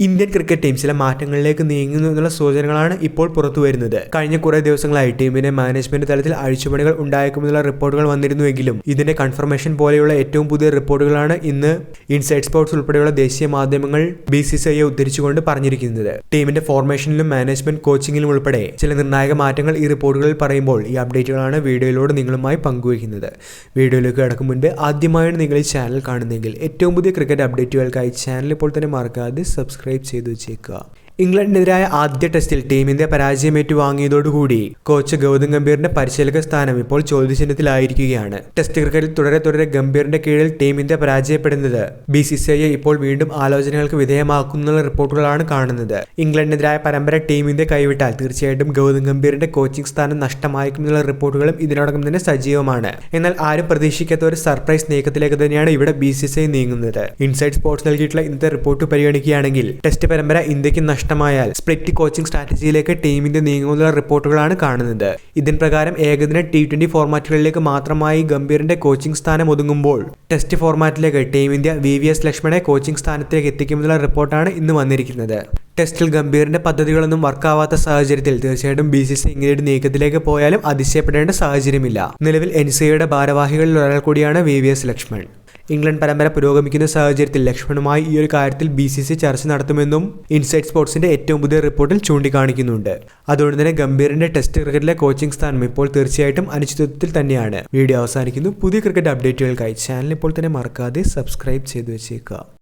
Indian cricket team ചില മാറ്റങ്ങളിലേക്ക് നീങ്ങുന്നു എന്നുള്ള സൂചനകളാണ് ഇപ്പോൾ പുറത്തു വരുന്നത്. കഴിഞ്ഞ കുറേ ദിവസങ്ങളായി ടീമിന്റെ മാനേജ്മെന്റ് തലത്തിൽ അഴിച്ചുപണികൾ ഉണ്ടായേക്കുമെന്നുള്ള റിപ്പോർട്ടുകൾ വന്നിരുന്നുവെങ്കിലും ഇതിന്റെ കൺഫർമേഷൻ പോലെയുള്ള ഏറ്റവും പുതിയ റിപ്പോർട്ടുകളാണ് ഇന്ന് ഇൻസൈഡ് സ്പോർട്സ് ഉൾപ്പെടെയുള്ള ദേശീയ മാധ്യമങ്ങൾ BCCIയെ ഉദ്ധരിച്ചുകൊണ്ട് പറഞ്ഞിരിക്കുന്നത്. ടീമിന്റെ ഫോർമേഷനിലും മാനേജ്മെന്റ് കോച്ചിങ്ങിലും ഉൾപ്പെടെ ചില നിർണായക മാറ്റങ്ങൾ ഈ റിപ്പോർട്ടുകളിൽ പറയുമ്പോൾ ഈ അപ്ഡേറ്റുകളാണ് വീഡിയോയിലൂടെ നിങ്ങളുമായി പങ്കുവയ്ക്കുന്നത്. വീഡിയോയിലേക്ക് കടക്കും മുൻപ് ആദ്യമായാണ് നിങ്ങൾ ഈ ചാനൽ കാണുന്നതെങ്കിൽ ഏറ്റവും പുതിയ ക്രിക്കറ്റ് അപ്ഡേറ്റുകൾക്കായി ചാനൽ ഇപ്പോൾ തന്നെ മറക്കാതെ സബ്സ്ക്രൈബ് ചെയ്തു വെച്ചേക്കുക. ഇംഗ്ലണ്ടിനെതിരായ ആദ്യ ടെസ്റ്റിൽ ടീം ഇന്ത്യ പരാജയം ഏറ്റുവാങ്ങിയതോടുകൂടി കോച്ച് ഗൗതം ഗംഭീറിന്റെ പരിശീലക സ്ഥാനം ഇപ്പോൾ ചോദ്യചിഹ്നത്തിലായിരിക്കുകയാണ്. ടെസ്റ്റ് ക്രിക്കറ്റിൽ തുടരെ ഗംഭീറിന്റെ കീഴിൽ ടീം ഇന്ത്യ പരാജയപ്പെടുന്നത് BCCIയെ ഇപ്പോൾ വീണ്ടും ആലോചനകൾക്ക് വിധേയമാക്കുന്ന റിപ്പോർട്ടുകളാണ് കാണുന്നത്. ഇംഗ്ലണ്ടിനെതിരായ പരമ്പര ടീം ഇന്ത്യ കൈവിട്ടാൽ തീർച്ചയായിട്ടും ഗൗതം ഗംഭീറിന്റെ കോച്ചിംഗ് സ്ഥാനം നഷ്ടമായിരിക്കുമെന്നുള്ള റിപ്പോർട്ടുകളും ഇതിനോടകം തന്നെ സജീവമാണ്. എന്നാൽ ആരും പ്രതീക്ഷിക്കാത്ത ഒരു സർപ്രൈസ് നീക്കത്തിലേക്ക് തന്നെയാണ് ഇവിടെ BCCI നീങ്ങുന്നത്. ഇൻസൈഡ് സ്പോർട്സ് നൽകിയിട്ടുള്ള ഇന്നത്തെ റിപ്പോർട്ട് പരിഗണിക്കുകയാണെങ്കിൽ ടെസ്റ്റ് പരമ്പര ഇന്ത്യക്ക് നഷ്ടമായാൽ സ്പ്ലിറ്റ് കോച്ചിംഗ് സ്ട്രാറ്റജിയിലേക്ക് ടീമിന്റെ നീങ്ങുന്ന റിപ്പോർട്ടുകളാണ് കാണുന്നത്. ഇതിൻ പ്രകാരം ഏകദിന T20 ഫോർമാറ്റുകളിലേക്ക് മാത്രമായി ഗംഭീറിന്റെ കോച്ചിംഗ് സ്ഥാനം ഒതുങ്ങുമ്പോൾ ടെസ്റ്റ് ഫോർമാറ്റിലേക്ക് ടീം ഇന്ത്യ VVS ലക്ഷ്മണെ കോച്ചിംഗ് സ്ഥാനത്തേക്ക് എത്തിക്കുമെന്നുള്ള റിപ്പോർട്ടാണ് ഇന്ന് വന്നിരിക്കുന്നത്. ടെസ്റ്റിൽ ഗംഭീറിന്റെ പദ്ധതികളൊന്നും വർക്കാവാത്ത സാഹചര്യത്തിൽ തീർച്ചയായിട്ടും BCCI ഇങ്ങനെയൊരു നീക്കത്തിലേക്ക് പോയാലും അതിശയപ്പെടേണ്ട സാഹചര്യമില്ല. നിലവിൽ NCAയുടെ ഭാരവാഹികളിൽ ഒരാൾ കൂടിയാണ് VVS ലക്ഷ്മൺ. ഇംഗ്ലണ്ട് പരമ്പര പുരോഗമിക്കുന്ന സാഹചര്യത്തിൽ ലക്ഷ്മണുമായി ഈ ഒരു കാര്യത്തിൽ BCCI ചർച്ച നടത്തുമെന്നും ഇൻസൈഡ് സ്പോർട്സിന്റെ ഏറ്റവും പുതിയ റിപ്പോർട്ടിൽ ചൂണ്ടിക്കാണിക്കുന്നുണ്ട്. അതുകൊണ്ട് തന്നെ ഗംഭീറിന്റെ ടെസ്റ്റ് ക്രിക്കറ്റിലെ കോച്ചിംഗ് സ്ഥാനം ഇപ്പോൾ തീർച്ചയായിട്ടും അനിശ്ചിതത്വത്തിൽ തന്നെയാണ്. വീഡിയോ അവസാനിക്കുന്നു. പുതിയ ക്രിക്കറ്റ് അപ്ഡേറ്റുകൾക്കായി ചാനൽ ഇപ്പോൾ തന്നെ മറക്കാതെ സബ്സ്ക്രൈബ് ചെയ്തു വെച്ചേക്കുക.